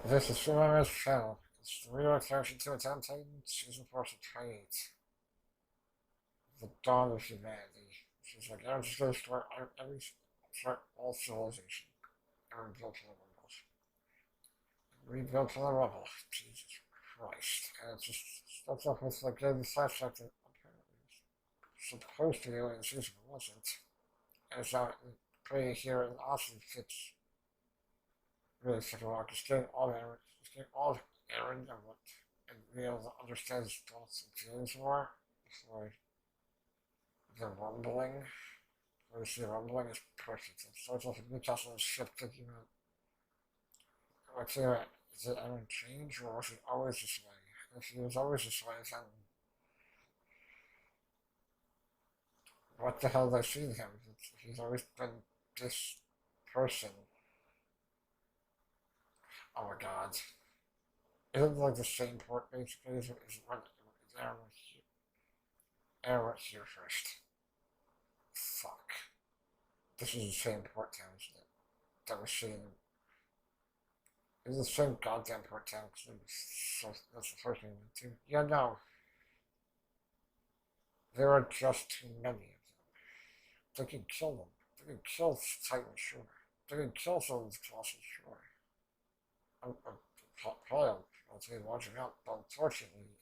This is Supermonaman's channel. It's the real attraction to Attack on Titan, Season 4, Episode 28. The Dawn of Humanity. She's like, I'm just gonna start all civilization. And rebuild from the rebels. Rebuild from the rebel. Jesus Christ. And it just starts off with like the flashback that apparently was supposed to be in season, but wasn't. And it's out pretty here in Austin fits really second walk. Just getting all Aaron and what and being able to understand his thoughts and feelings more before the rumbling. Where you see the rumbling is perfect. It starts off with Newcastle and ship thinking about what's there. Is it Aaron change or was he always this way? If he was always this way, then what the hell did I see in him? He's always been this person. Oh my god. Isn't it like the same port basically? Is Aaron here? Aaron went here first. Fuck. This is the same port town, isn't it? That we're seeing. It's the same goddamn port town, so that's the first thing we went to. Yeah, no. There are just too many of them. They can kill them. They can kill Titan, sure. They can kill some of these Colossus, sure. Probably I'll tell you watching out, but unfortunately,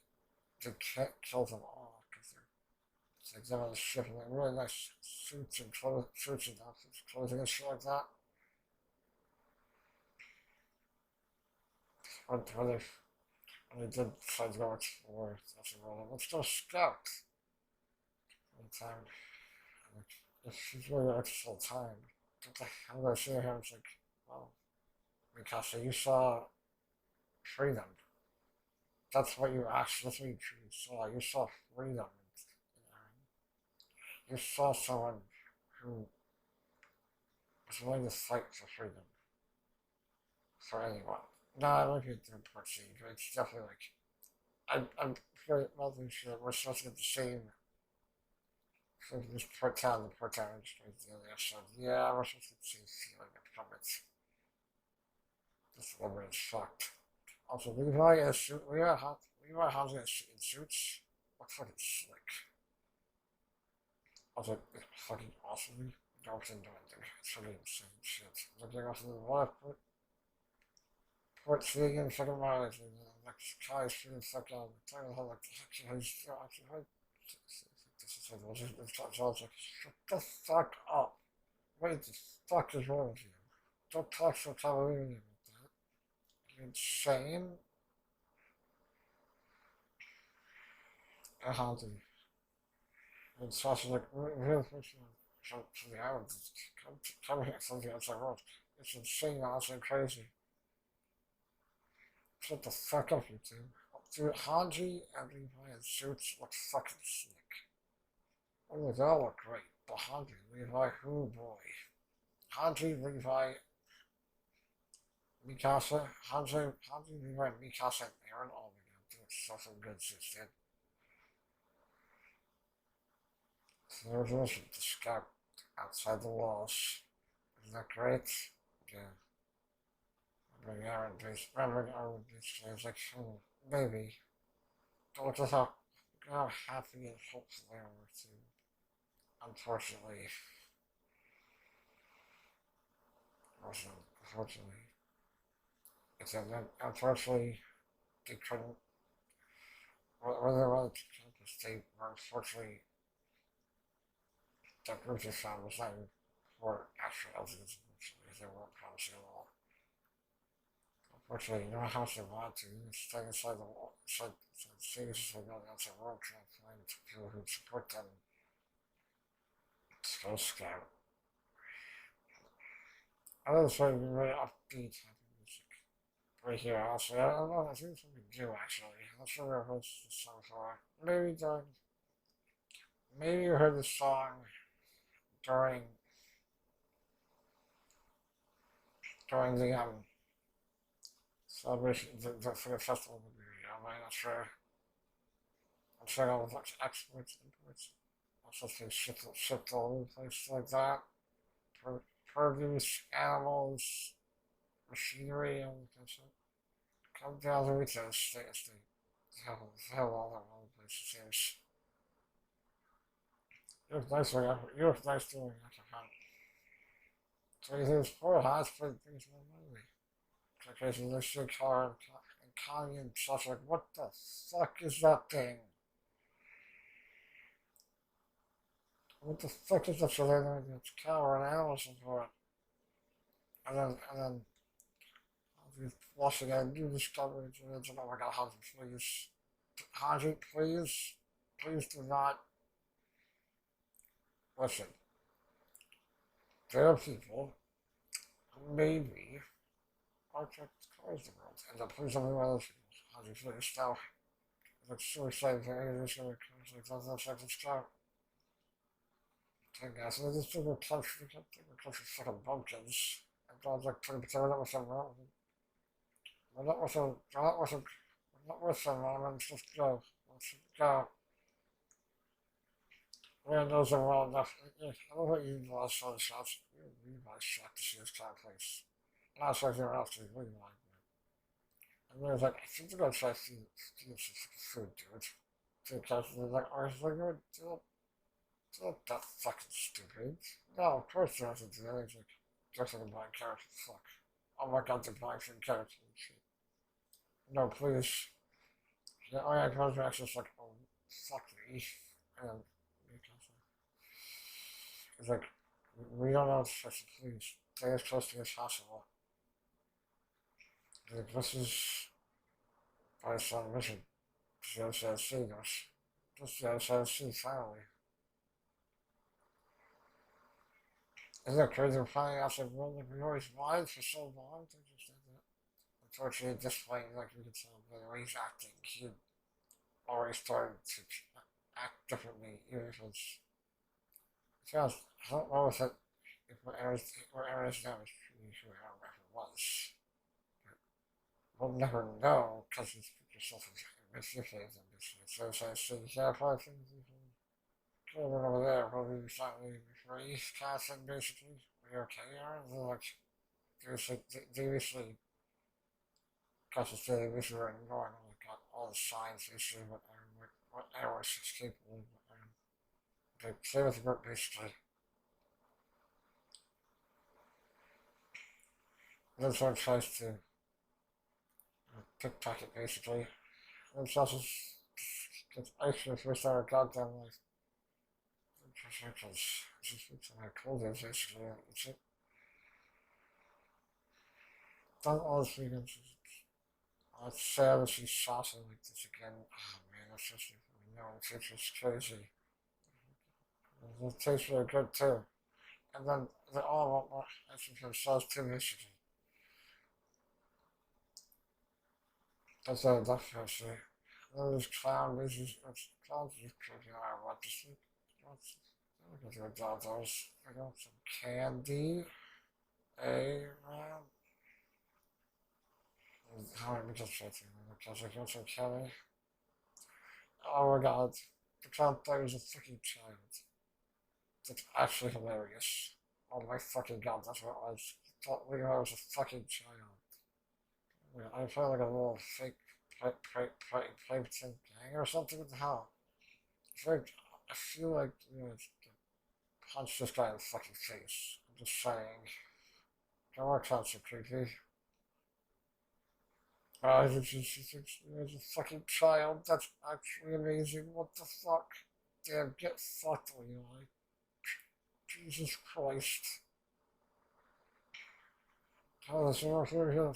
they can't kill them all because it's like they're on the ship and they're really nice suits and suits and outfits, clothing and shit like that. When they did decide to go explore, that's a role. Let's go scout. One time, if she's really extra time, what the hell did I see here? It's like, well, Mikasa, you saw freedom. That's what you actually, that's what you truly saw. You saw freedom. You saw someone who was willing to fight for freedom. For anyone. No, I don't get the report scene, but it's definitely like, I'm very well sure that we're supposed to get the same for this port town, the port town industry, the other episode. Yeah, we're supposed to get the same feeling from it. This woman is fucked. Also, Levi has in suits. Looks fucking slick. Also, it's fucking awesomely dark and demanding. It's fucking insane shit. Looking off the water port seeing in fucking miles and like skies shooting the fuck out of the time of like this is like shut the fuck up. What the fuck is wrong with you? Don't talk so cavalier about that. You're insane. Haunted. And Sasha's like, really from the island, come here from the outside world. It's insane, honestly crazy. Shut the fuck up, you two. Dude, Hanji and Levi in suits look fucking slick. Oh, they all look great, but Hanji, Levi, oh boy. Hanji, Levi, Mikasa, Hanji, Levi, Mikasa, and Aaron, oh my god, doing something good since then. So there's also the scout outside the walls. Isn't that great? Yeah. Remembering Aaron basically, I was like, maybe. But look at how happy and hopeful they were too. Unfortunately, unfortunately, unfortunately, they couldn't, whether they wanted to campus, they were unfortunately, that group they found was not for actual evidence, unfortunately, they weren't promising at all. Unfortunately, you know how they want to, stay inside the wall, inside the cities, so they go outside the world, trying to find people who support them. Let's go scout. I know it's like really upbeat happy music. Right here, also. I don't know, I think it's what we do actually. I'm not sure where I heard this song before. Maybe you heard this song during the celebration for the festival of the movie. I'm not sure. I'm sure all the exports, imports. Also things shipped all over the place like that. Produce, animals, machinery, all that kind of stuff. come down to each other, stay. Hell all that one place is. You're nice doing that. So his poor hospital things in the movie. Because of this big car and Connie and stuff like, what the fuck is that thing? What the fuck is that? So then it's cow or an animal support. And then I'll be flushing out new discoveries and it's oh my god, Haji, please. Haji, please do not listen. There are people who maybe are trying to close the world and the police everyone else. Haji, please, now. It's suicide for any reason it comes like that's like it's start. Ten guys, and this thing will clutch with fucking bumpkins. And God's like 20% of that was something wrong. We're not with them, we're not with them, man. Let's just go. Let's just go. Man, those are well enough. Yeah, I don't know what you lost on the shots. You Levi shocked to see this kind of place. Not like anyone else to be Levi. And there's like, I think they're gonna try to steal some food, dude. To the couch, they're like, are you gonna do it? That fucking stupid. No, of course they have to do that. It's like, just like a blind character. Fuck. Oh my god, they're blind for character and shit. No, please. Yeah, oh yeah, contract's just like, oh, fuck me. And it's like, we don't know what to fix it, please. Stay as close to as possible. Like, this is by some mission. Just the other side of the sea, gosh. Just the other side of the sea, finally. Isn't that crazy? We're finally outside the world like we always wanted for so long. They just did that. Unfortunately, at this point, like we could tell by the way he's acting, he already started to act differently, even if it's. To be honest, I don't know if it, if what Aaron's now is truly who Aaron Rapper was. But we'll never know because he's put yourself in mischievous and business. So I said, yeah, probably things you can kill it over there, probably slightly before East Casting, basically. Are you okay, Aaron? They're like, seriously, because it's really visual and going on, got all the signs they see what Aaron was capable of. They play with the group basically. This one tries to pickpocket basically. And it's also gets actually first our goddamn life. Because it's just my cold is basically. It's it. Done all the freedoms. It's sad that she's saucy like this again. Oh man, that's just no, it's just crazy. It tastes really good too. And then they all want more actually for themselves too, basically. That's how that's actually. And then this clown, clowns just cooking out what to sleep. I'm gonna do a dog those. I got some candy. Man. How am I just checking? Because I got some candy. Oh my god. The clown thought he was a fucking child. That's actually hilarious. Oh my fucking god, that's what it was. I thought Leo was a fucking child. I felt like a little fake Playton gang or something. What the hell? It's like, I feel like, punch this guy in the fucking face. I'm just saying. That works out so creepy. She's a fucking child. That's actually amazing. What the fuck? Damn, get fucked, Levi. Jesus Christ. Oh, there's more here.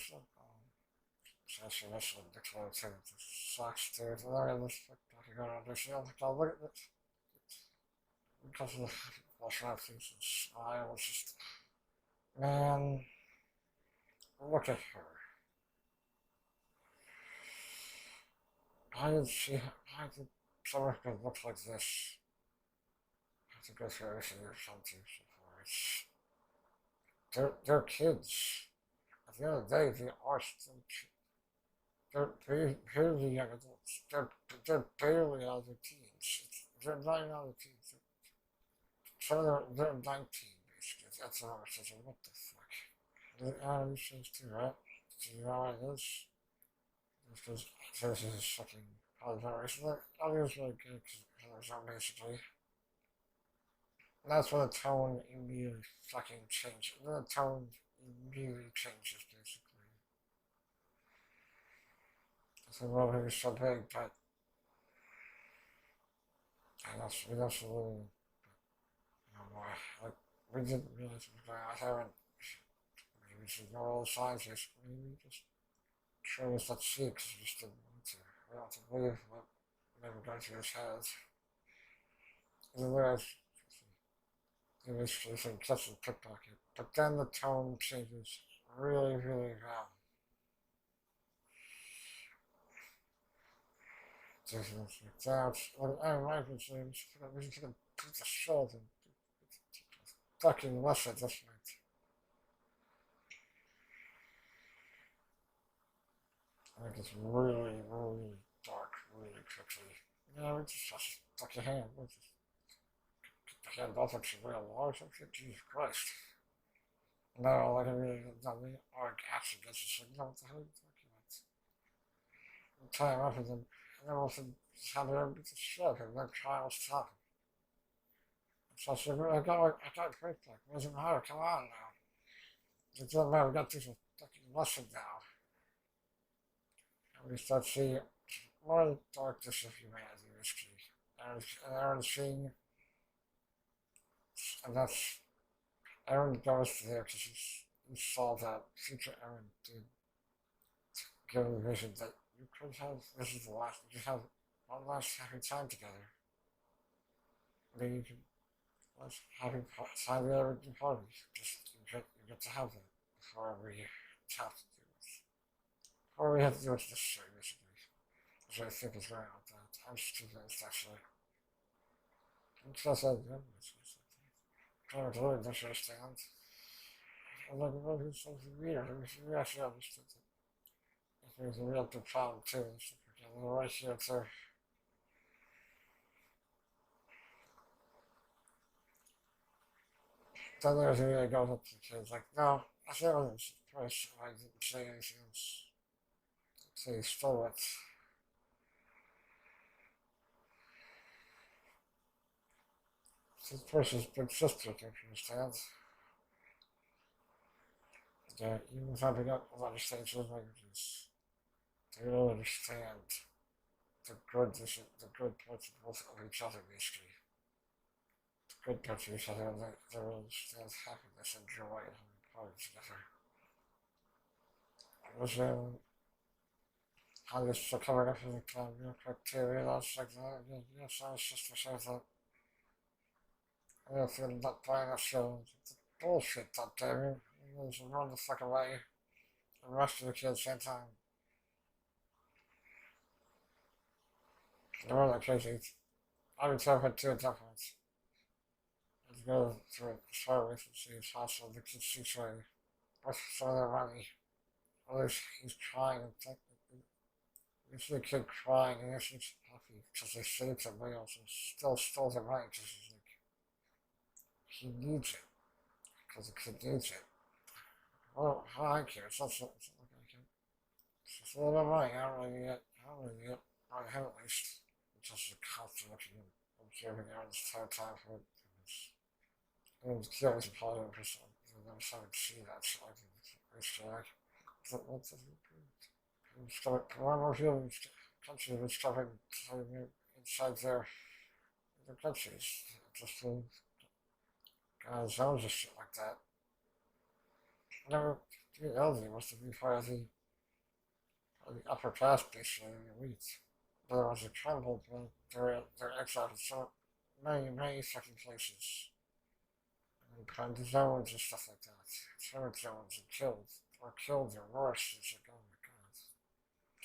It's actually missing the clothes here. It sucks, dude. Look at this fucking going on this. Look at this. Because of the wash out things and smile. It's just. Man. Look at her. Why did someone could look like this? I have to go through everything or something so far. They're kids. At the end of the day, they are still they're barely young adults. They're barely out of their teens. They're not even out of their teens. Some of them, they're 19, basically. That's what I was saying. What the fuck? These things too, right? So you know what it is? because this is fucking probably very recently. Audio is really good because there's no basically. And that's when the tone immediately fucking changes. The tone immediately changes basically. It's a little bit so big, but and that's really like we didn't realize it was going on. I haven't maybe we should go all the signs basically. Maybe just show us that shit because we just didn't want to. We don't have to believe what never got to his head. And then there's he basically said catch a pickpocket. But then the tone changes really, really well. Just like that. Well, I might be saying we should put the shit and fucking less at this point. I think it's really, really dark, really quickly. Yeah, we just stuck your hand. We just get the hand off it real large. Okay, Jesus Christ. No, like I mean, the arc actually gets a signal. What the hell are you talking about? We tie him up and then also just have him beat the shit and then Kyle's talking. So I said, well, I got a break back. It doesn't matter, come on now. It doesn't matter, we got this fucking lesson now. And we start seeing more of the darkness of humanity in this case. And Aaron seeing, and that's, Aaron goes there because he saw that future Aaron did give him the vision that you could have, this is the last, you could have one last happy time together. Then you can, let's happy time together with your party. Just, you get to have that before we have to do this. Before we have to do it this year, basically. So I think it's right on that. I'm just convinced, actually. I'm just like, yeah, I don't really understand. I'm like, well, it's something weird. We actually understood it. There's a real big problem too. Right here, too. Then there's a really goes up to the kids like, no, I think I was surprised I didn't say anything else. So he stole it. This person's big sister, don't you understand? Yeah, even if I forgot a lot of states with languages, they don't understand the good parts of both of each other, basically. The good parts of each other, and they understand happiness and joy and having party together. It was how this for coming up in the club, real quick too, realized like that, yes, I was just to say that I don't feel not buying that show. It's bullshit, that damn. You just run the fuck away and rush to the kids at the same time. They're all like crazy. I would tell her two different. Let's go through it, start with and see if possible the kids see way. What's some of their money? At least he's crying and you see the kid crying and he's happy because they saved him meals and still stole their money because he's like, he needs it. Because the kid needs it. Well, how I care, it's not like I care. It's just a little bit of money, I don't really need it. I don't really need it. On him at least. It's just a constant looking and observing Aaron this entire time for it. It was curious and positive person. I've never started to see that, so I think it's like, what's this? One more feeling countries discovering inside their countries. Just zones and shit like that. Never the elderly must have been part of the upper class basically in the elite. But there was a tremble when they're exiled in so many fucking places. And kind of zones and stuff like that. Terror zones and killed. Or killed or worse. It's like, oh my god.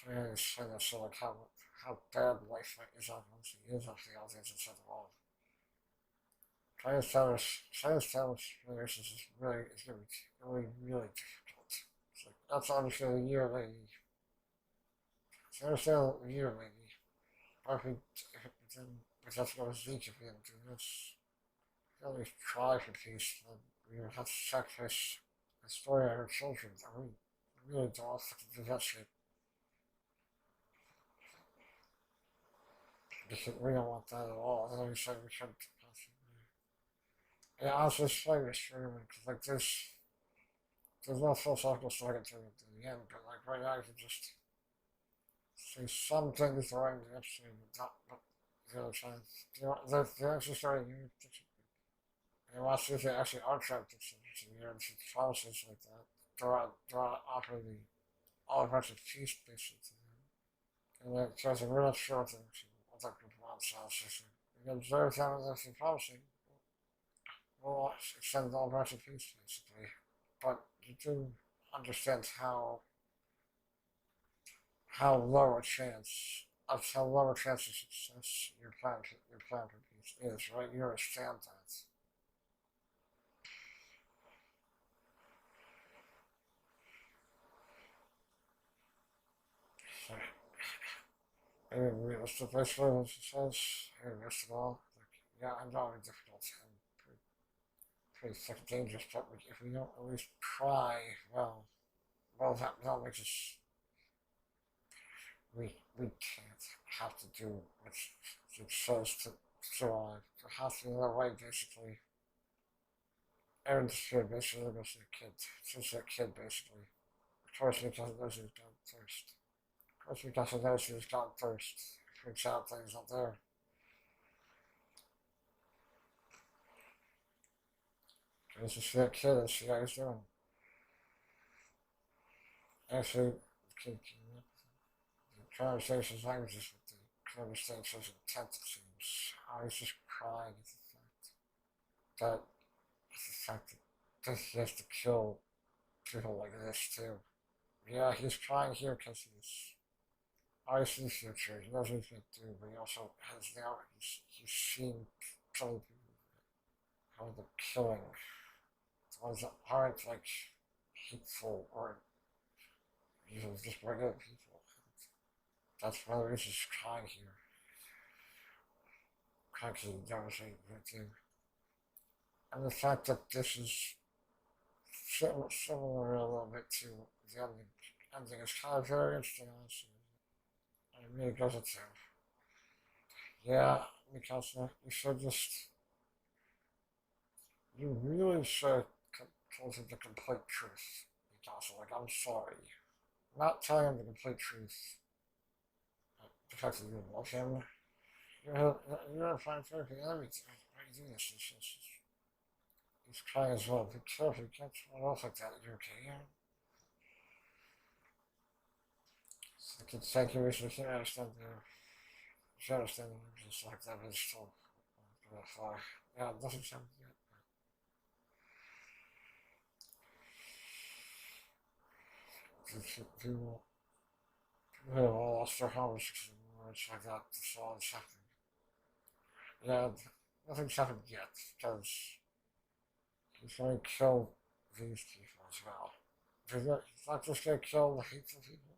I understand that so like how bad life is on once it is after the audience inside the wall. Trying to establish relations is really, it's gonna be really, really difficult. It's like, that's obviously a year lady. So I understand a year lady. Or if we have to go to Zeke if we didn't do this. At least try for peace, but we would have to sacrifice the story of our children. I mean, we really don't have to do that shit. We don't want that at all. And then we said we couldn't possibly. Yeah, I was just like experiment because like there's no philosophical second to it in the end, but like right now you can just say some things the right direction, but not but the other side. They're actually starting you and watch if they actually are trying to fix it. You know, policies like that. Draw offer the all bunch of peace basically to them. And that says we're not sure what that group wants us. Because every time there's a policy, we'll extend all bunch of peace basically. But you do understand how low a chance of success your plan for peace is, right? You understand that. So, maybe realistically, what she says, maybe most of all, like, yeah, I know it's difficult and pretty fucking dangerous, but if we don't at least try, that makes us, we can't have to do what it says to survive. There has to be another way, basically. Aaron disappeared, basically, goes to the kid. Since that kid, basically. Of course, he doesn't know she's gone first. Of course, he doesn't know she's gone first. Freaks out things up there. Goes to see that kid and see how he's doing. Actually, the kid came up. The conversation's languages with the conversation's intent, it seems. Oh, he's just crying at that the fact that he has to kill people like this too. Yeah, he's crying here because he's obviously the future. He knows what he's going to do, but he also has now he's seen killing people, how they're killing the ones that aren't like hateful or just regular people. That's one of the reasons he's crying here. Crying because he knows what he's going to do. And the fact that this is similar a little bit to the ending. Ending is kind of very interesting, honestly. And it really goes into, yeah, because you should just, you really should tell him the complete truth. Because, like, I'm sorry. I'm not telling him the complete truth. The fact that you love him, you're a fine therapy and everything. Why are you doing this? He's crying as well. Be careful, you can't run off like that. You're okay, yeah? So, thank you, Richard. I understand the should understand just like that, but it's still going far. Yeah, nothing's happened yet. People have all lost their homes because of words like that. That's all that's happening. Yeah, nothing's happened yet because he's going to kill these people as well. He's not just going to kill the hateful people.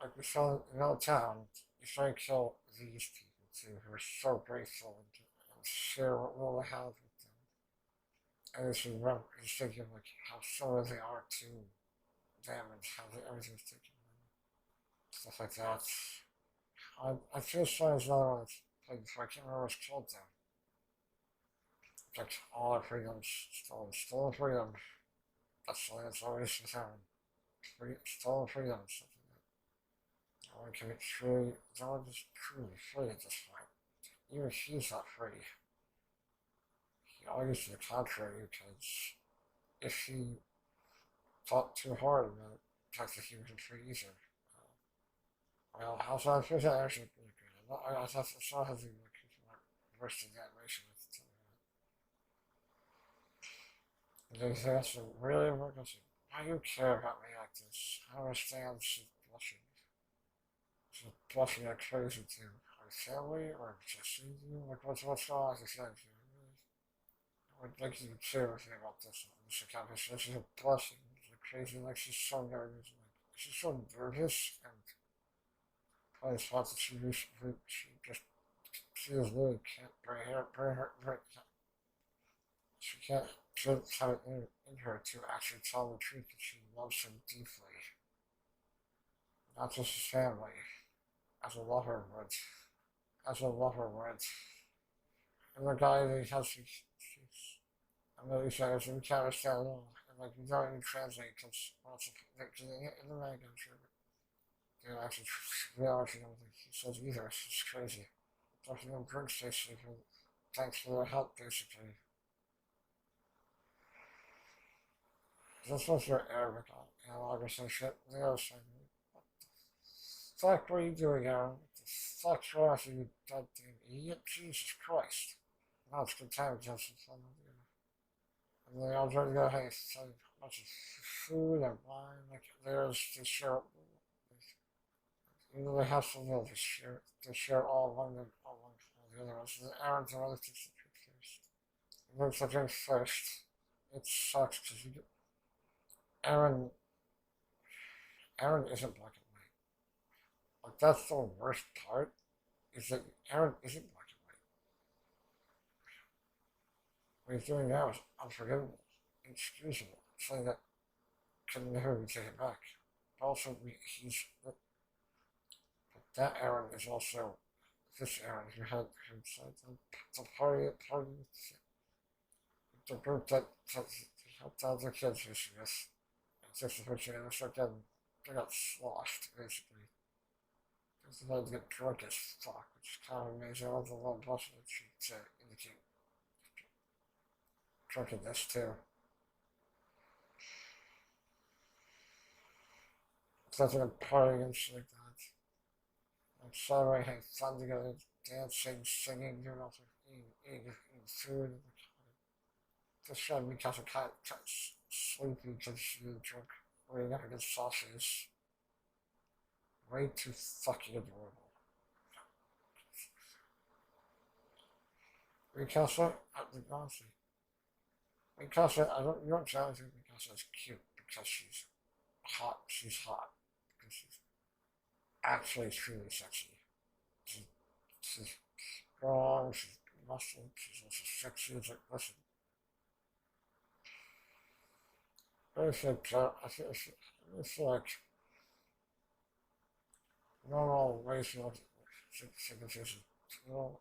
Like we saw in our town, he's going to kill these people too, who are so grateful and share what little they have with them. And he's thinking of like how similar they are to them and how everything's taken away. Stuff like that. I feel sorry there's another one that's played before. I can't remember what it's called though. It's like all our freedoms stolen. Stolen freedom. That's the that's always the sound. Stolen freedom. Something like that. No one can be truly, no one is truly free at this point. Even he's not free. He argues to the contrary because if he thought too hard about it, the fact that he wasn't free either. Well, how's that? That actually pretty good. I thought I saw how the reversed the animation with the they say that's really important. Why do you care about me like this? I understand she's blushing. She's blushing like crazy too. Our family or just you? Like what's going on with your family? I would like you to share with me about this. Mr. Campus, she's blushing like crazy, like she's so nervous. Like she's so nervous and probably thought that she just she just really can't bring her she can't she doesn't have it in her to actually tell the truth that she loves him deeply. Not just his family, as a lover would. as a lover would. And the guy that has she's I'm really sorry, so we can't understand at all. And like we don't even translate because in the manga, I'm sure they don't actually reality don't think he says either. It's just crazy. Talking about drink station for thanks for their help basically. This was your Arabic analog or some shit. They all saying, fuck, what are you doing, Aaron? What the fuck's wrong with you, goddamn idiot? Jesus Christ. Now it's good time to have some fun with you. And they all try to go, hey, so much of food and wine, like there's to share. You know, they have some meal to share all one for the other ones. And Aaron's the other takes the drink first. He looks the drink first. It sucks because you get Aaron. Aaron isn't black and white. Like that's the worst part. Is that Aaron isn't black and white. What he's doing now is unforgivable, inexcusable, something that can never be taken back. But also, but that Aaron is also this Aaron who had who said the party, the group that helped out their kids this year. It's just a picture, and it's like they got sloshed basically. Because they had to get drunk as fuck, which is kind of amazing. I love the little bus that she to indicate drunkenness too. It's nothing like partying and shit like that. Like celebrating, having fun together, dancing, singing, doing all sorts of eating food. Just trying to be kind of sleepy because you're drunk. Or you're gonna get sausages. Way too fucking adorable. Mikasa, honestly, Mikasa, you don't sound like Mikasa is cute because she's hot. She's hot because she's actually truly sexy. She's strong. She's muscled. She's also sexy. It's like, listen, I feel like normal racial circumcision, normal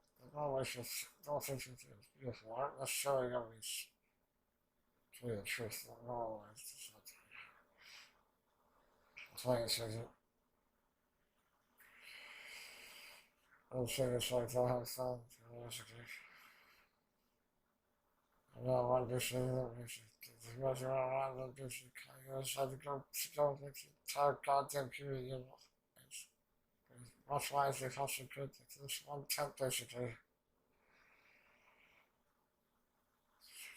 racial, normal circumcision is beautiful. Aren't necessarily always, to tell you the truth, normal is just not. I'll tell you a second. I'll say this like that, have fun, basically. I don't want to say that, if you guys are around, I'll do some kind of, I had to go with the entire goddamn community, you know. That's why they also good at this one tent basically.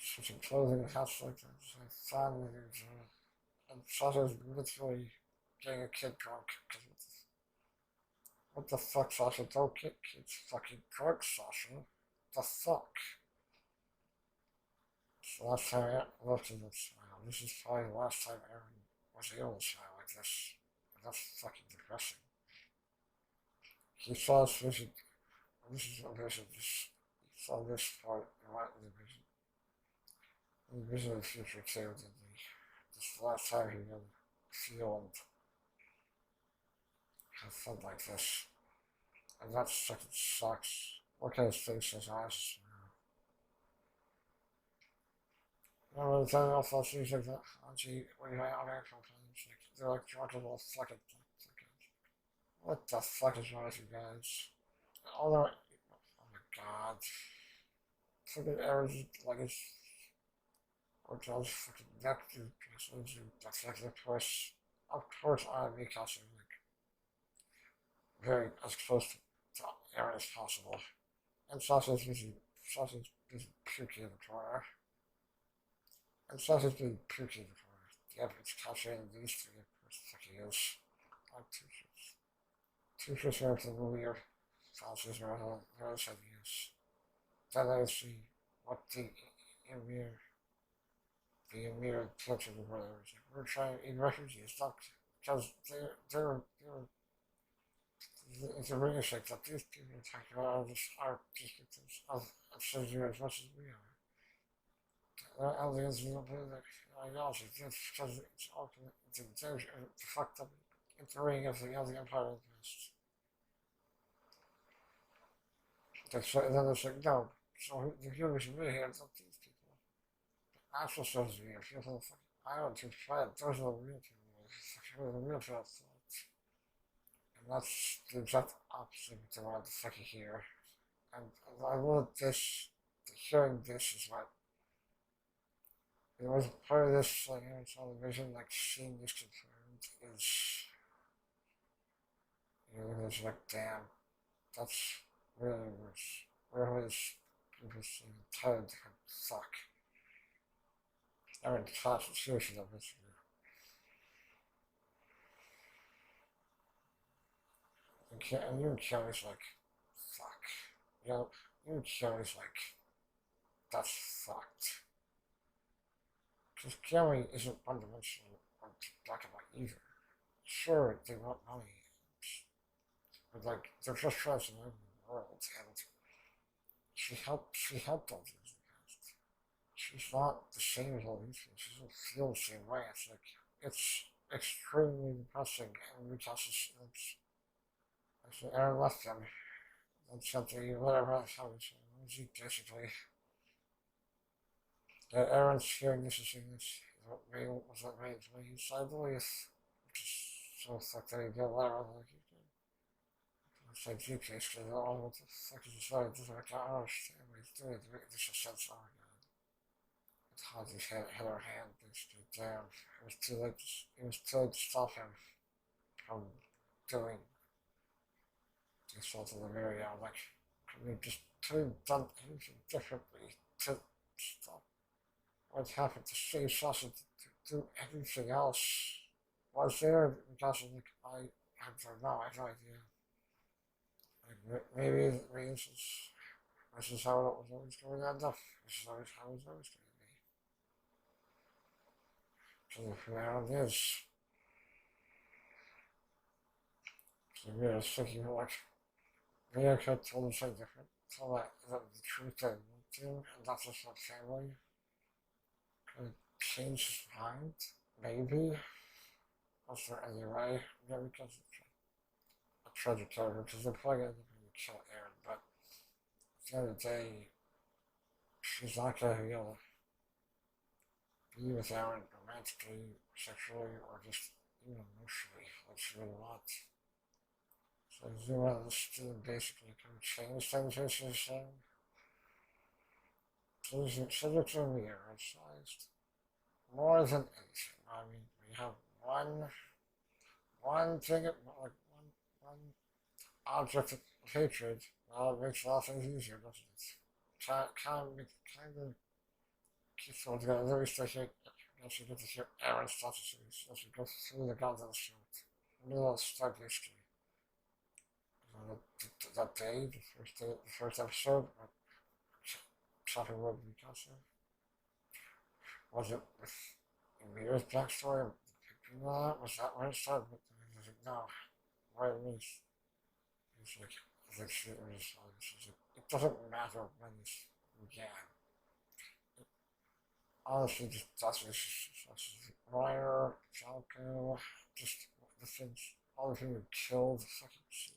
Such a clothing house like that, it's like family and Sasha's literally getting a kid drunk. What the fuck, Sasha? Don't get kids fucking drunk, Sasha. The fuck? It's the last time I looked at this smile. This is probably the last time Aaron was able to smile like this. And that's fucking depressing. He saw his vision. This is a vision. He saw this part in the vision. In the vision of the future too. This is the last time he would feel and have fun like this. And that fucking sucks. Look at his face, his eyes. Remember the time I thought things like that? Gee, when you hang out there sometimes, they're like drunk as little fucking. What the fuck is wrong with you guys? Although, oh my god. Fucking Aaron's like his. Or John's fucking neck to dresses and that's like the course. Of course, I'm Mikasa, like, very as close to Aaron as possible. And Sasha's busy puking in the corner. And Sasha's busy puking in the corner. Yeah, but it's capturing these three, of course, the fuck he is. Like two fish are the movie or Sasha's around the other side he is. Then I see what the Emir collection of brothers. We're trying to eat refugees, not because they're it's a ring effect that these people are talking about are just victims of surgery as much as we are. Aliens don't believe that ideology just because it's ultimate it's a fucked up interring of the alien empire of the past. And then it's like, no, so the humans really hands up these people. The actual shows me, if you're the fucking island to try it, those are the real people, the real people thoughts. And that's the exact opposite of what the fucking hear. And I love this, hearing this is what, it was part of this, like, television, like, seeing this confirmed is, it's like, damn, that's really was, where was people saying, tired, fuck. I mean, class of seriously of this. And you Kelly's like, fuck. You know, you Kelly's like, that's fucked. Because Kelly isn't one-dimensional or black and white either. Sure, they want money, but like, they're just trying to live in the world, and she helped all these in the past. She's not the same as all these things. She doesn't feel the same way. It's like, it's extremely depressing, and because it's Aaron left them. That's something, whatever, that's how it's basically. Aaron's hearing this and seeing this. Was what made me inside the leaf. So fuck that he got whatever the heck he did. It's like GPS, because what the fuck is this? I just like, I don't understand what he's doing. This is sense, oh my god. It's hard to hit her hand, basically. Damn. It was too late to stop him from doing the assault of the mirror. Yeah, like, could we just could have done anything differently to stop what happened to save Sasha to do everything else? Was there because of like I don't know, I have no idea. Like maybe this is how it was always going to end up. This is always how it was always going to be. So now it is. So we are thinking like maybe I could have told him something different. Tell that the truth I want to, and not just my family. Could change his mind, maybe. Was there any way? Yeah, because I tried to kill her because they're probably going to kill Aaron, but at the end of the day, she's not going to be able to be with Aaron romantically, sexually, or just even emotionally, like she really wants. So he's doing this to basically kind of change things, as she's saying. So he's subject to be emphasized more than anything. I mean, we have one thing, like one object of hatred. Well, it makes a lot of things easier, doesn't it? Kind of keeps it all together. Then we start here, as you get to hear Aaron's thoughts as we go through the goddamn shoot. Middle of the start, basically. That day, the first episode, shopping with Picasso. Was it with Amir's backstory? Was that where it started? But I was like, no, why at least? It's like she was like, it doesn't matter when this began. It honestly just that's Ryder, Falco, just the things, all the things that killed the fucking scene.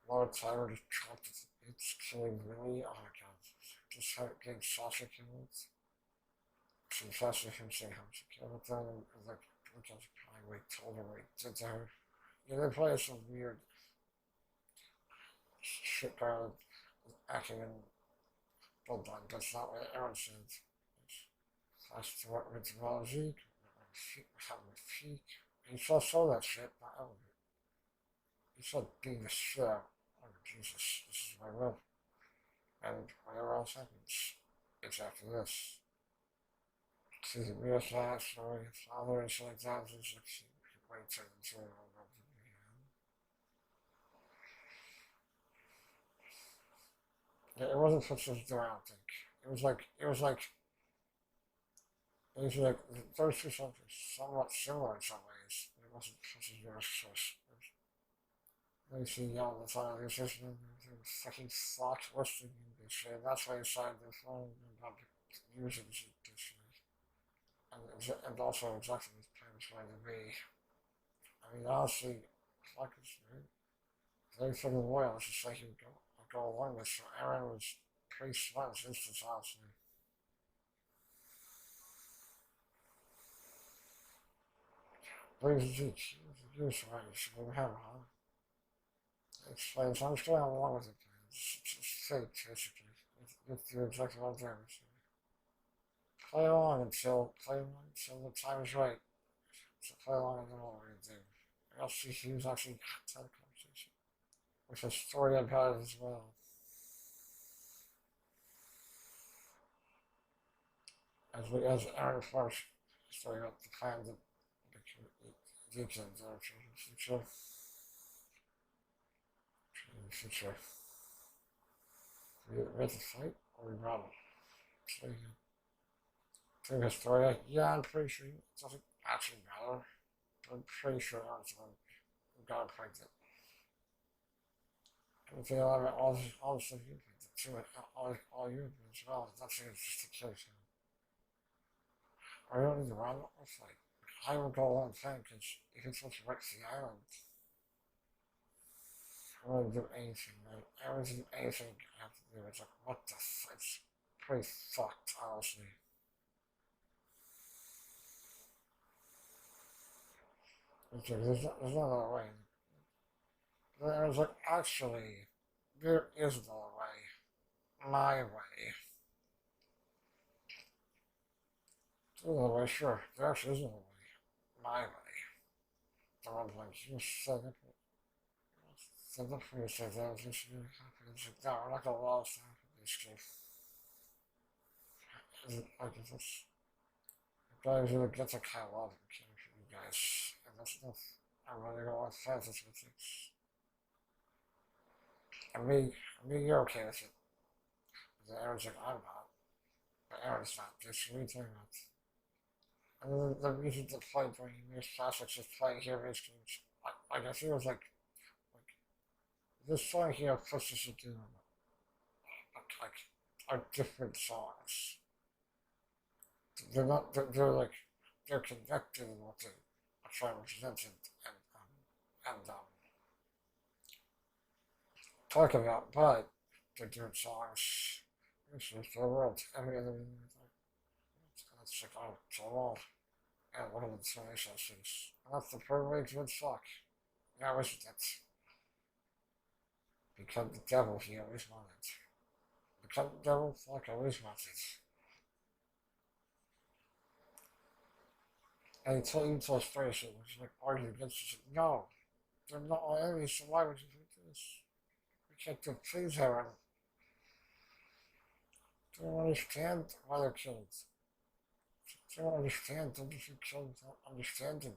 Lord Tyler just chopped it to bits, killing Willie. Oh my god. Just getting Sasha killed. Some Sasha him saying how much he killed them, and like, because probably what he told her what he did to her. Yeah, they probably have some weird shit guard acting in Bloodline. That's not what Aaron said. That's to what mythology, having a peak. He saw that shit, not Elliot. He said being the shit out. Oh, Jesus, this is my will. And whatever else happens, it's after this. See the real side story, his father and shit like that, it's like she waits until it all goes again. Yeah, it wasn't such a door, I don't think. It was like those two songs were somewhat similar in some ways, but it wasn't such a door success. They see all the time, there's just fucking Fox listening to this shit. That's why he signed the phone about using this shit. And also exactly his parents wanted to be. I mean, honestly, fuck is very fucking loyal. It's just like he would go, go along with, so Aaron was pretty smart in this honestly. Please, use right, so we have, huh? Explains, I'm still along with it. It's fake, basically. It's the exactly what I'm doing. Play along until the time is right. So play along and then what we're gonna do. Else he was actually had a conversation. With a story about it as well. As Aaron first story about the plan that the Deacons are future future. We read the fight or we run. So through his story, yeah, I'm pretty sure it doesn't actually matter. But I'm pretty sure Aaron's the one who got pregnant. And if you all all the stuff you picked, too, all you as well, that's just the case. I don't need to run. It's like, I would go along thing because if it's supposed to wreck the island, I wouldn't do anything, man. I wouldn't do anything I have to do. It's like, what the fuck? It's pretty fucked, honestly. It's like, there's no other way. There's like, actually, there is no way. My way. There's no way, sure. There actually is no way. My way. The one like, you said it. So the first thing that was just really happy. It's like, no, we're not gonna lose that for this game. Like, if it's guys who get a kind of love and care for you guys. And that's enough. I'm really going to fans with it. You're okay with it. But Aaron's like, I'm not. But Aaron's not. Just what are you talking about? And then the reason to play during these classics is playing here basically. Like, I feel like this song here pushes you to like, are different songs. They're not, they're connected in what they are trying to present and talk about, but they're different songs. It's just the world, every other it's like, oh, it's all and one of the inspirational things. And that's the perfect way to fuck. Yeah, I wish that. Become the devil if you always wanted. Become the devil, fuck, I always wanted. And he told you to a story, so it was like arguing against you. No, they're not all enemies, so why would you do this? We can't do please, Aaron. Do you understand why they're killed? Do you understand? Don't you kill without understanding?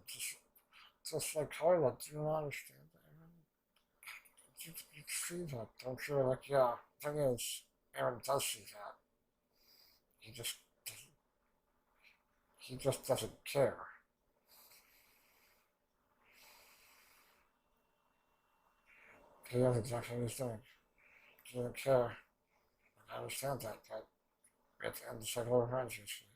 Just like Carla, do you not understand, Aaron? You see that, don't you? Like, yeah, thing is, Aaron does see that. He just doesn't, he just doesn't care. He knows exactly what he's doing. He doesn't care. I understand that, but we have to end the cycle of revenge usually.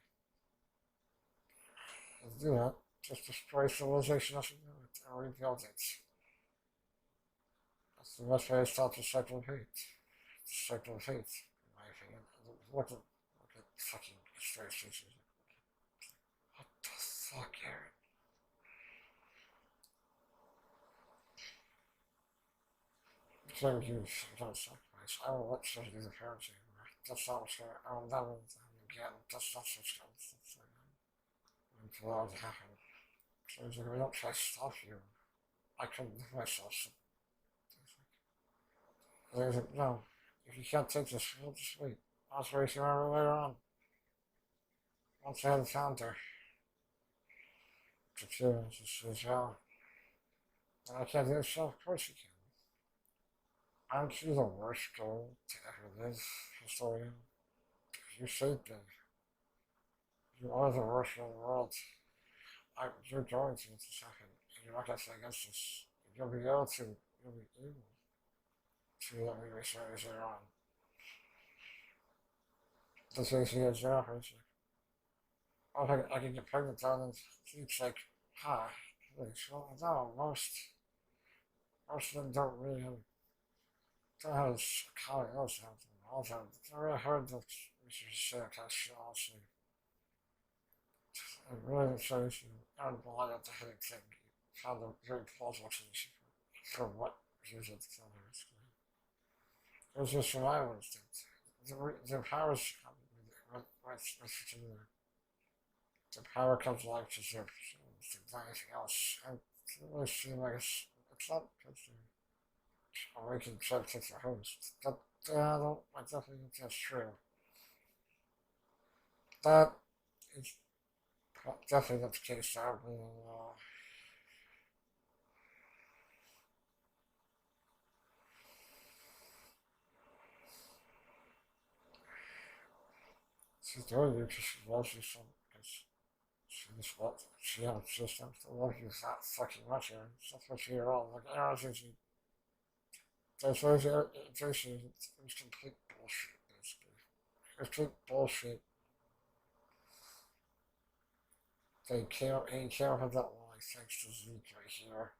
Let's do that. Just destroy civilization as we know it and rebuild it. That's the best way to stop the cycle of hate. The cycle of hate, in my opinion. Look at fucking destroy cities. What the fuck, Aaron? So huge, don't sacrifice. I will let you do the parenting. That's not what's going to, I will never let them again. That's not what's going to allow it to happen. So he's like, I don't try to stop you. I couldn't live myself. So he's like, no, if you can't take this, we'll just wait. I'll race you around later on. Once I have found her. The two just says, well, I can't do it, so of course you can. Aren't you the worst girl to ever live, historian? You shaped me. You are the worst in the world. You're going to in a second. You're not going to say against this. You'll be able to. You'll be able to let me restart later on. The thing she has now, it's like, oh, I can get pregnant down and it's like, hi. Like, so, no, most of them don't really have that has county also all the time. I really heard that we should say that shit also. It really shows you and blind at the hitting thing. You found a very plausible solution for what uses it to it was just survival instinct. The powers come the power comes along to serve anything else. I don't really seem like it's not because they're making subjects a host. But I definitely think that's true. That is definitely not the case now. She's doing it because she loves you so because she just loves she has a system to love you that fucking much. And that's what you're all like. I don't think she that's why it's complete bullshit, basically. It's complete bullshit. He can't have that line thanks to Zeke right here.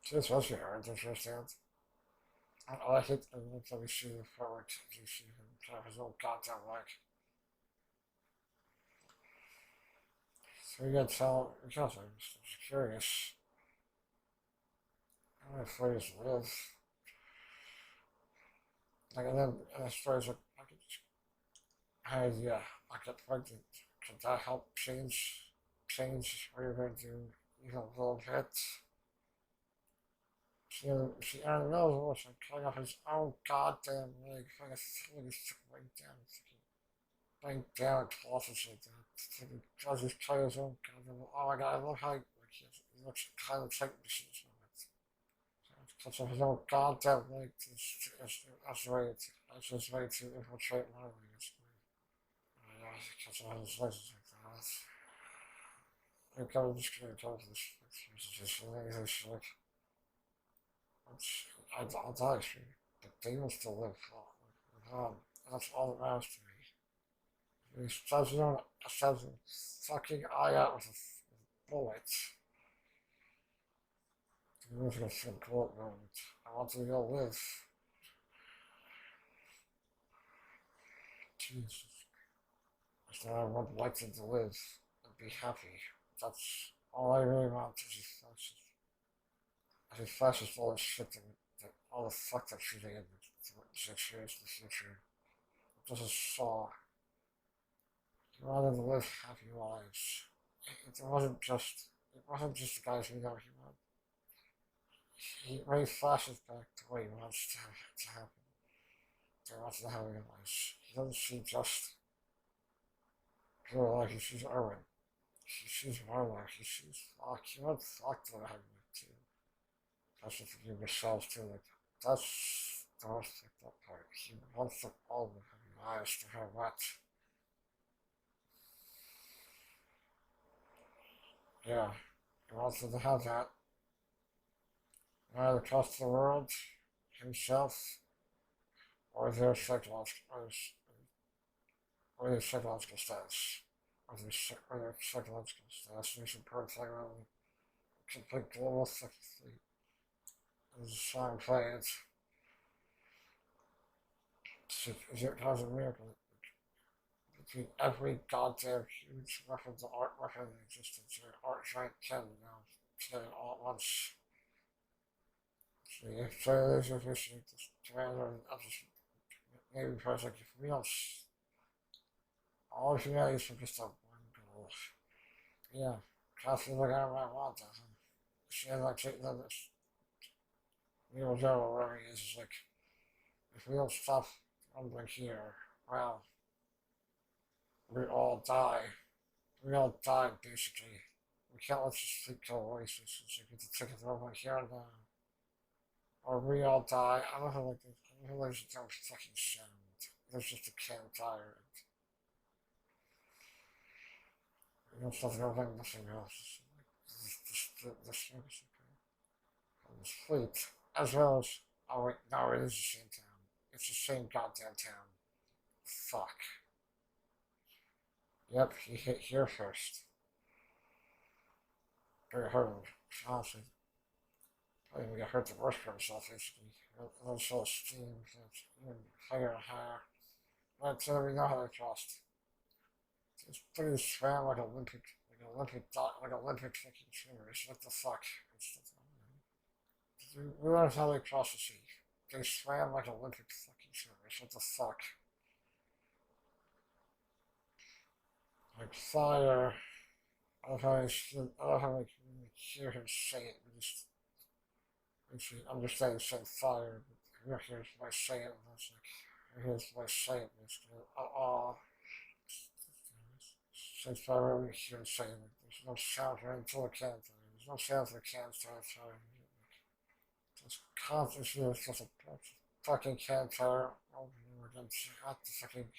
See, this was your hard to understand. I hate the look that we see the forward to see him kind of his own goddamn leg. So you gotta tell, because I'm just curious. How many players live? Like, and then the stories like, I could just, yeah, I get pregnant. Could that help change what you're going to do even a little bit? She earned those words and cutting off his own goddamn leg, like a silly way down, laying down and closets like that. Because he's cutting his own goddamn. Oh my god, I love how he looks kind of like machines on it. Cuts off his own goddamn leg. That's the way that's his way to infiltrate my leg. Yeah, he cuts off his legs like that. I'm kind of just gonna talk to this. It's like. I'll die soon, but they will still live. That's all that matters to me. He stabs his fucking eye out with a bullet. He was gonna say bullet moment. I want to go live. Jesus. I said I would like them to live and be happy. That's all I really want is just flash is all the shit that all the fuck that shit they had 6 years in the future. It doesn't saw. He wanted to live happy lives. It wasn't just the guys we know when he flashes back to what he wants to happen. He wants to have lives. He doesn't see just pure life, he sees Erwin. He sees Marla, he sees fuck. He wants fuck to have too. That's what you yourselves too. Like that's the most fucked up part. He wants them all to have lives to have what? Yeah. He wants them to have that. Right across the world, himself, or their psychological status. Or their psychological status. There's important thing around complete global fucking fleet. There's a song playing. It causes a miracle between every goddamn huge weapon to art weapon in existence, or art giant cannon now, together all at once. So if there's a vision, this commander and others, maybe because like if we don't, all humanity is focused on one goal. Yeah, constantly looking at my want that. She has like taking on this. Neil Joe, wherever he is like, if we don't stop rumbling here, well, we all die. We all die, basically. We can't let this sleep kill voices. It's like we have to take it over here and now. Or we all die. I don't know, like, I don't know, there's no fucking sound. There's just a campfire. You know, something like nothing else. This service, okay. On this fleet. As well as, oh wait, no, it is the same town. It's the same goddamn town. Fuck. Yep, he hit here first. Very hard, honestly. I mean, we got hurt the worst for himself, basically. And then so steam, even higher and higher. Right, so we know how they crossed. This thing swam like Olympic fucking swimmers. What the fuck? We learned how they crossed the sea. They swam like Olympic fucking swimmers. What the fuck? Like fire. I love how I can hear him say it. We just understand saying fire, but here hears my say it. And it's like, here's my say it. And it's like, since I really hear him saying it, there's no sound for him until it can. There's no sound for the can start firing. Just constantly, it's just a fucking campfire over and over again. I have to fucking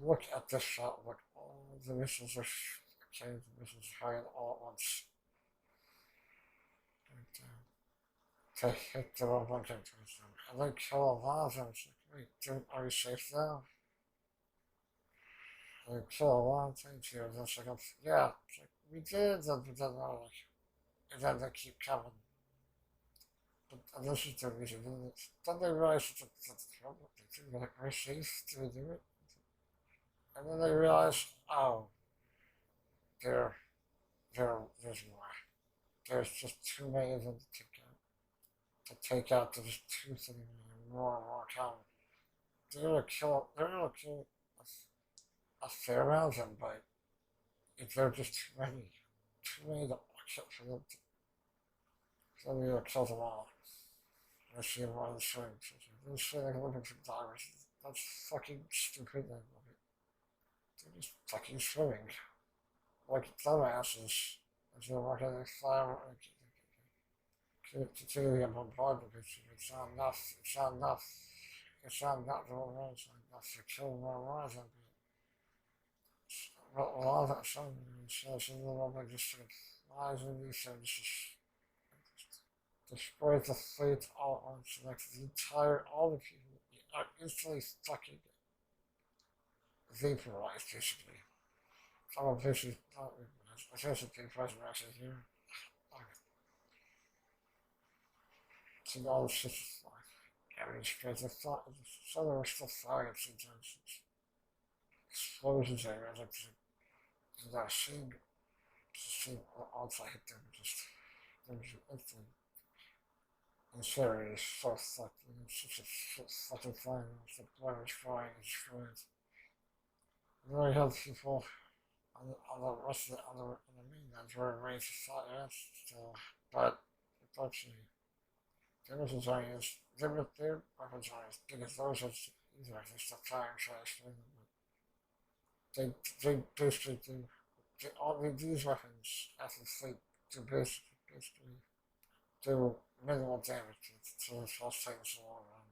look at this shot, like all the missiles are okay, the missiles are firing all at once. And, to hit the wrong one and then kill a lot of them. It's like, wait, dude, are you safe now? And they kill a lot of things here. And it's like, yeah, it's like, we did, but then, like, and then they keep coming. But this is the reason. Then they realize that's the trouble. They think, like, are you safe? Do we do it? And then they realize, oh, there, there's more. There's just too many of them to take out. To take out, there's too many more and more coming. They're gonna kill a fair amount of them, but if they're just too many to kill for them to, they're gonna kill them all. I see them on the swing. They're swimming like Olympic divers. That's fucking stupid. I love it. They're just fucking swimming. Like dumbasses. As they're walking in the fire, continue to get bombarded because it's not enough. It's not enough. It's not enough. It's not enough to kill more Russians. But a lot of that sun is a little bit just sort of flies in these things, just destroys the fleet all at once. Like the entire, all the people are instantly fucking vaporized, basically. Some of this is not vaporized. I guess it's vaporized actually here. See all the shit is flying. Every straight to fly. Some of them are still flying at sometimes. Explosions everywhere. Like, there's not a single once I hit them, just, there's instantly. And Sherry is so fucking, it's such a fucking flying. It's like whatever's flying is destroyed. Really help people on the rest of on the mainland were ready to fight us still. But unfortunately, their weapons aren't as big as those of either. They still try and try to swing them. They basically do. These weapons, as a fleet, do basically do minimal damage to the false titans in the long run.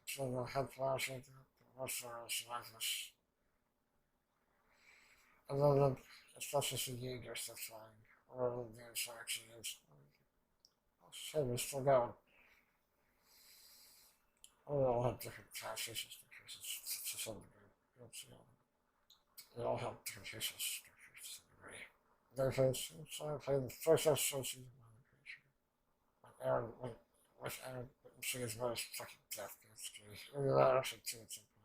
So they'll help flash like that, but most of them survive this. And then it's not just the Jaegers that's flying, or the dance actually is. Oh shit, we're still going. Oh, they all have different transition structures to some degree. They all have different transition structures to some degree. So I played the first episode of season 1, I'm pretty sure. With Aaron witnessing his mother's fucking death, basically. Maybe that actually too at some point.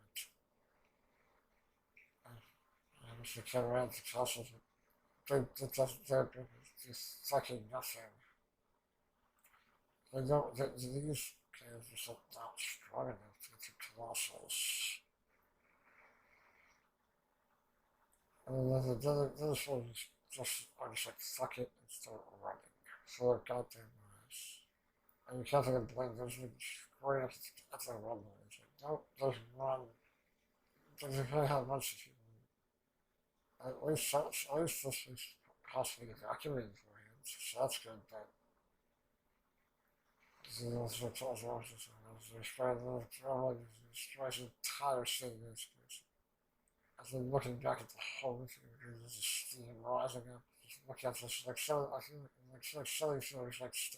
I wish they came around to castles, but they're just fucking nothing. They don't, these kids are so not strong enough to get colossals. And then the other soldiers are just like, fuck it, and start running for their goddamn lives. And you can't even blame those who destroy at the run lines. Like, nope, just run. Doesn't really have much of people. At least this is possibly evacuated beforehand, so that's good, but those are told horses and destroy the entire city basically. As they're looking back at the whole thing, there's just steam rising up. Just look at this, like some, I feel like some of these shows like just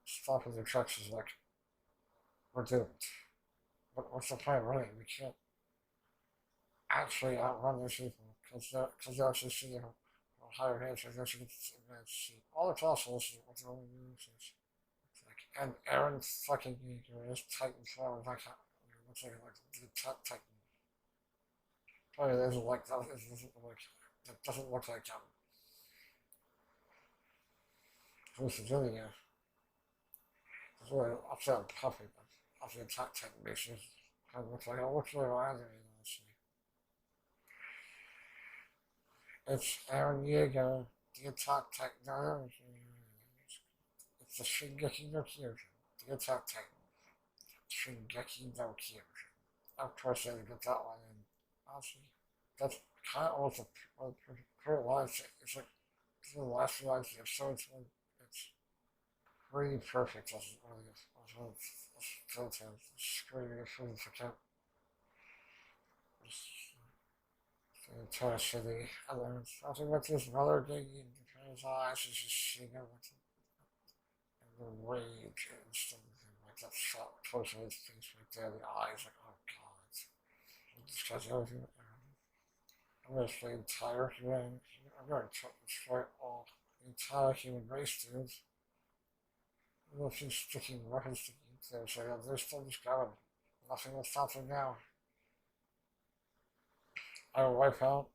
stop with their trucks is like, we're doomed. What's the point running? We can't actually outrun these people because they're actually seeing how higher hands, I guess you could see all the fossils with the only uses. Like, and Aaron fucking Yeager is Titan 4, like, looks like the Titan. Probably doesn't like that, it doesn't look like, who's doing it? It's really upset and puffy, but off the attack Titan basis, kind of looks like, it looks really animated, honestly. It's Aaron Yeager, the attack Titan. It's the Shingeki no Kyojin, the attack Titan. Shingeki no Kyojin. Of course, I didn't get that one in. Honestly, that's kind of almost a pretty last. It's like the last few lines of the episode. It's pretty perfect as one of the screaming through the account. The entire city. And then something with his mother digging into his eyes as just seeing everything. And the rage and stuff. Like that shot close to his face right there, the eyes, like, oh god. This guy's everything. I'm gonna destroy the entire human. I'm gonna destroy all the entire human race, dude. I don't know if he's sticking weapons to eat there, so yeah, they're still just going. Nothing will stop them now. I will wipe out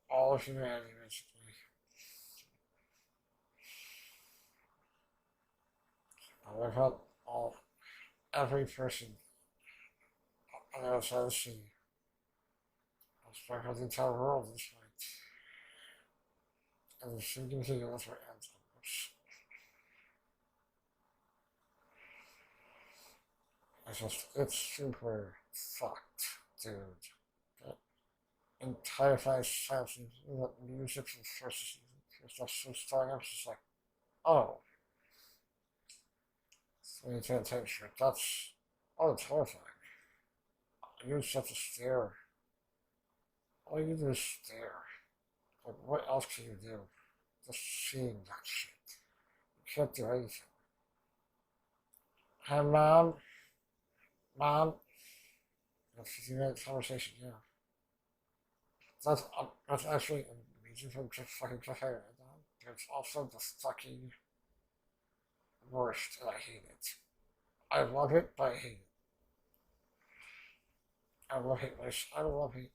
all of humanity, basically. I'll wipe out every person on the other side of the sea. I'll wipe out the entire world this night. And the sea continue, that's where it ends. It's super fucked, dude. The entire five sentences, the music from the first season, first so starting up, it's just like, oh, so you can't take shit. That's, oh, it's horrifying. You just have to stare. All you do is stare. Like, what else can you do? Just seeing that shit. You can't do anything. Hey, Mom? Mom? A 15-minute conversation, yeah. That's actually amazing from just fucking cliffhanger. But it's also the fucking worst, and I hate it. I love it, but I hate it. I love it. I love it.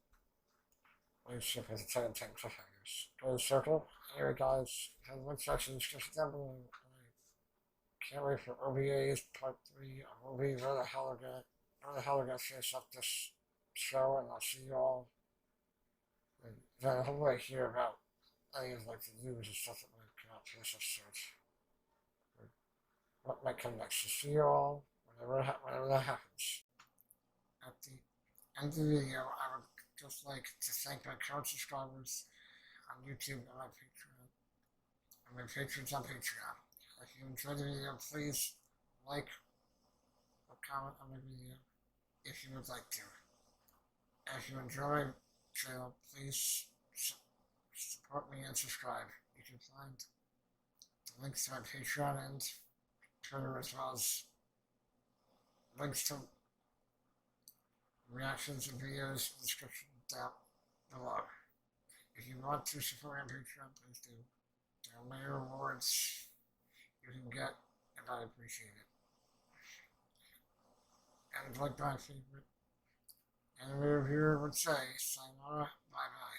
My ship has a 10 and 10 cliffhangers. Go to the circle. Anyway, guys, have one section just down below. I can't wait for OVA's part 3. I'm where the hell are gonna finish up this show, and I'll see you all. And then hopefully I hear about any of like the news and stuff that might come out for this episode. Or what might come next. So see you all whenever that happens. At the end of the video, I would just like to thank my current subscribers on YouTube and my Patreon. And my patrons on Patreon. If you enjoyed the video, please like or comment on my video if you would like to. And if you enjoy the channel, please support me and subscribe. You can find the links to my Patreon and Twitter, as well as links to reactions and videos in the description down below. If you want to support me on Patreon, please do. There are many rewards you can get, and I appreciate it. And like my favorite anime reviewer would say, sayonara, bye bye.